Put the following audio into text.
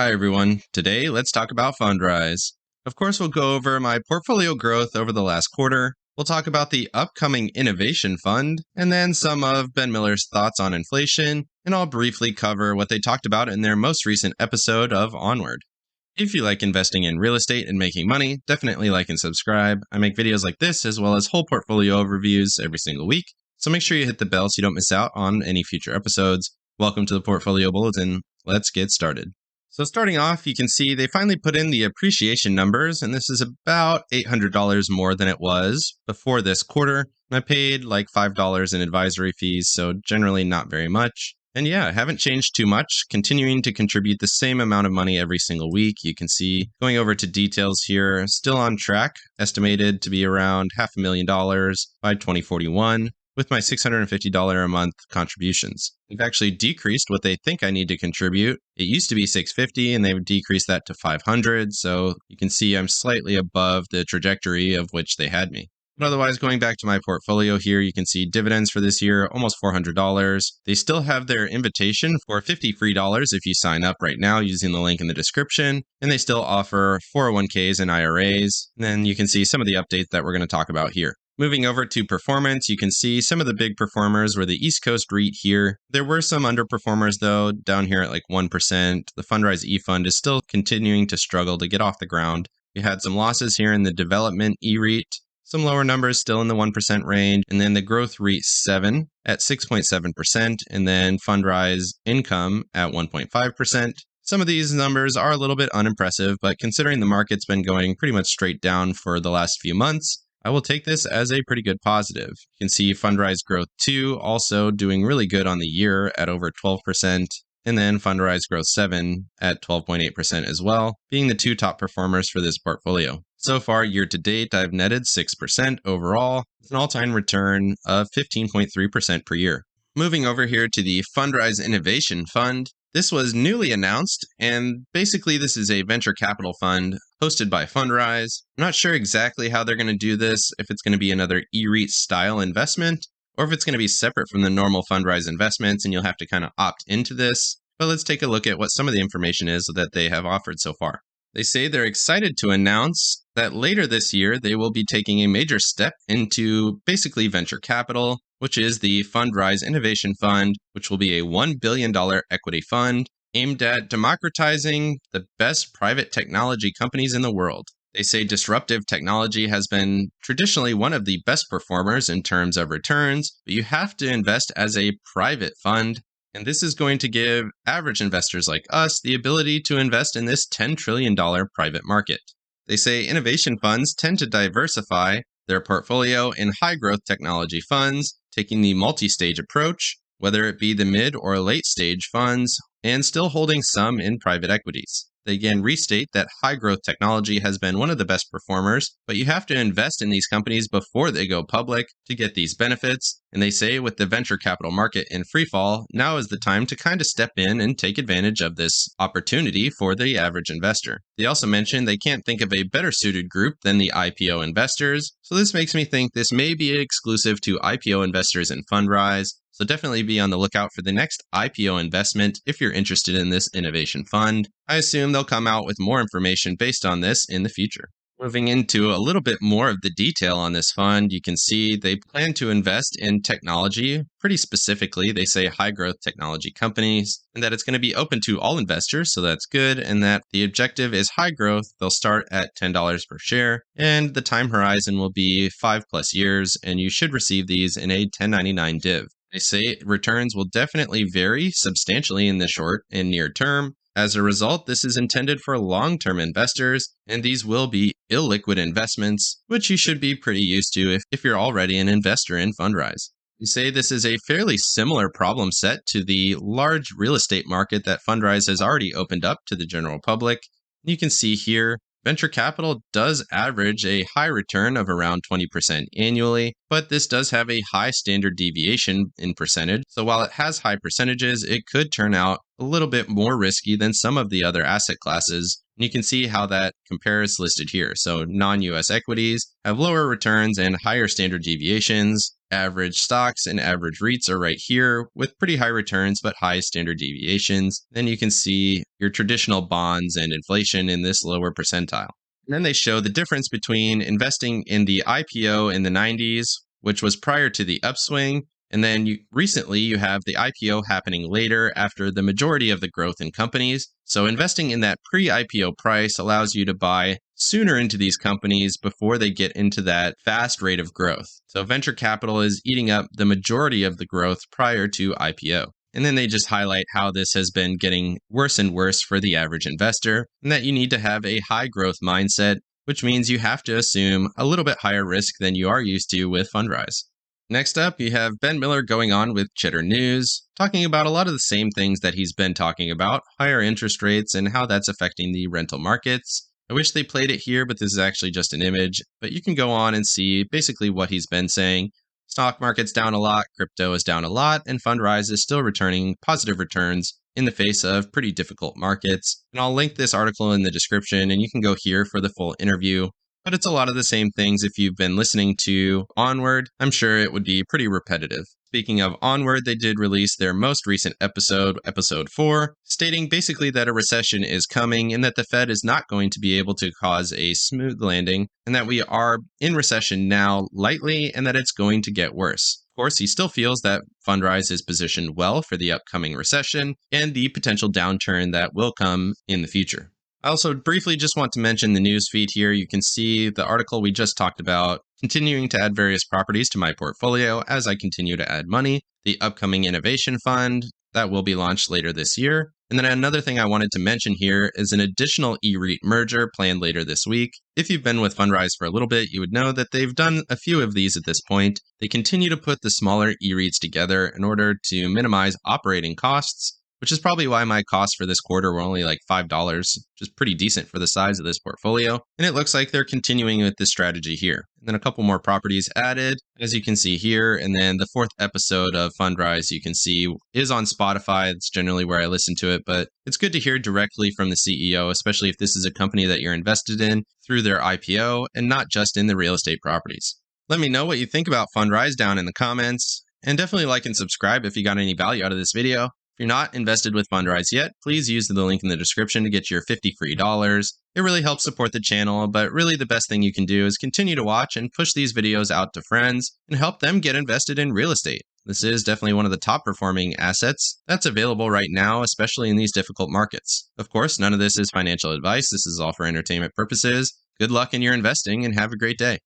Hi, everyone. Today, let's talk about Fundrise. Of course, we'll go over my portfolio growth over the last quarter. We'll talk about the upcoming Innovation Fund, and then some of Ben Miller's thoughts on inflation, and I'll briefly cover what they talked about in their most recent episode of Onward. If you like investing in real estate and making money, definitely like and subscribe. I make videos like this as well as whole portfolio overviews every single week, so make sure you hit the bell so you don't miss out on any future episodes. Welcome to the Portfolio Bulletin. Let's get started. So starting off, you can see they finally put in the appreciation numbers, and this is about $800 more than it was before this quarter. And I paid like $5 in advisory fees, so generally not very much. And yeah, I haven't changed too much, continuing to contribute the same amount of money every single week. You can see, going over to details here, still on track, estimated to be around $500,000 by 2041. With my $650 a month contributions. They've actually decreased what they think I need to contribute. It used to be $650 and they've decreased that to $500. So you can see I'm slightly above the trajectory of which they had me. But otherwise, going back to my portfolio here, you can see dividends for this year, almost $400. They still have their invitation for $50 free if you sign up right now using the link in the description. And they still offer 401ks and IRAs. And then you can see some of the updates that we're going to talk about here. Moving over to performance, you can see some of the big performers were the East Coast REIT here. There were some underperformers though, down here at like 1%. The Fundrise E-Fund is still continuing to struggle to get off the ground. We had some losses here in the Development E-REIT, some lower numbers still in the 1% range, and then the Growth REIT 7 at 6.7%, and then Fundrise Income at 1.5%. Some of these numbers are a little bit unimpressive, but considering the market's been going pretty much straight down for the last few months, I will take this as a pretty good positive. You can see Fundrise Growth 2 also doing really good on the year at over 12%, and then Fundrise Growth 7 at 12.8% as well, being the two top performers for this portfolio. So far, year to date, I've netted 6% overall, with an all-time return of 15.3% per year. Moving over here to the Fundrise Innovation Fund. This was newly announced, and basically this is a venture capital fund hosted by Fundrise. I'm not sure exactly how they're going to do this, if it's going to be another E-REIT style investment, or if it's going to be separate from the normal Fundrise investments and you'll have to kind of opt into this. But let's take a look at what some of the information is that they have offered so far. They say they're excited to announce that later this year they will be taking a major step into basically venture capital, which is the Fundrise Innovation Fund, which will be a $1 billion equity fund aimed at democratizing the best private technology companies in the world. They say disruptive technology has been traditionally one of the best performers in terms of returns, but you have to invest as a private fund. And this is going to give average investors like us the ability to invest in this $10 trillion private market. They say innovation funds tend to diversify their portfolio in high-growth technology funds, taking the multi-stage approach, whether it be the mid or late-stage funds, and still holding some in private equities. They again restate that high-growth technology has been one of the best performers, but you have to invest in these companies before they go public to get these benefits. And they say with the venture capital market in freefall, now is the time to kind of step in and take advantage of this opportunity for the average investor. They also mentioned they can't think of a better suited group than the IPO investors. So this makes me think this may be exclusive to IPO investors in Fundrise. So definitely be on the lookout for the next IPO investment if you're interested in this innovation fund. I assume they'll come out with more information based on this in the future. Moving into a little bit more of the detail on this fund, you can see they plan to invest in technology. Pretty specifically, they say high growth technology companies, and that it's going to be open to all investors, so that's good, and that the objective is high growth. They'll start at $10 per share, and the time horizon will be 5+ years, and you should receive these in a 1099 div. They say returns will definitely vary substantially in the short and near term. As a result, this is intended for long-term investors, and these will be illiquid investments, which you should be pretty used to if you're already an investor in Fundrise. We say this is a fairly similar problem set to the large real estate market that Fundrise has already opened up to the general public. You can see here, venture capital does average a high return of around 20% annually, but this does have a high standard deviation in percentage. So while it has high percentages, it could turn out a little bit more risky than some of the other asset classes. And you can see how that compares listed here. So non-US equities have lower returns and higher standard deviations. Average stocks and average REITs are right here with pretty high returns but high standard deviations. Then you can see your traditional bonds and inflation in this lower percentile. And then they show the difference between investing in the IPO in the 90s, which was prior to the upswing, and then recently you have the IPO happening later after the majority of the growth in companies. So investing in that pre-IPO price allows you to buy sooner into these companies before they get into that fast rate of growth. So venture capital is eating up the majority of the growth prior to IPO. And then they just highlight how this has been getting worse and worse for the average investor, and that you need to have a high growth mindset, which means you have to assume a little bit higher risk than you are used to with Fundrise. Next up, you have Ben Miller going on with Cheddar News, talking about a lot of the same things that he's been talking about, higher interest rates and how that's affecting the rental markets. I wish they played it here, but this is actually just an image. But you can go on and see basically what he's been saying. Stock market's down a lot, crypto is down a lot, and Fundrise is still returning positive returns in the face of pretty difficult markets. And I'll link this article in the description, and you can go here for the full interview. But it's a lot of the same things if you've been listening to Onward. I'm sure it would be pretty repetitive. Speaking of Onward, they did release their most recent episode, episode 4, stating basically that a recession is coming and that the Fed is not going to be able to cause a smooth landing, and that we are in recession now lightly and that it's going to get worse. Of course, he still feels that Fundrise is positioned well for the upcoming recession and the potential downturn that will come in the future. I also briefly just want to mention the newsfeed here. You can see the article we just talked about, continuing to add various properties to my portfolio as I continue to add money, the upcoming innovation fund that will be launched later this year. And then another thing I wanted to mention here is an additional e-REIT merger planned later this week. If you've been with Fundrise for a little bit, you would know that they've done a few of these at this point. They continue to put the smaller e-REITs together in order to minimize operating costs, which is probably why my costs for this quarter were only like $5, which is pretty decent for the size of this portfolio. And it looks like they're continuing with this strategy here. And then a couple more properties added, as you can see here. And then the 4th episode of Fundrise, you can see, is on Spotify. It's generally where I listen to it, but it's good to hear directly from the CEO, especially if this is a company that you're invested in through their IPO and not just in the real estate properties. Let me know what you think about Fundrise down in the comments, and definitely like and subscribe if you got any value out of this video. If you're not invested with Fundrise yet, please use the link in the description to get your 50 free dollars. It really helps support the channel, but really the best thing you can do is continue to watch and push these videos out to friends and help them get invested in real estate. This is definitely one of the top performing assets that's available right now, especially in these difficult markets. Of course, none of this is financial advice. This is all for entertainment purposes. Good luck in your investing and have a great day.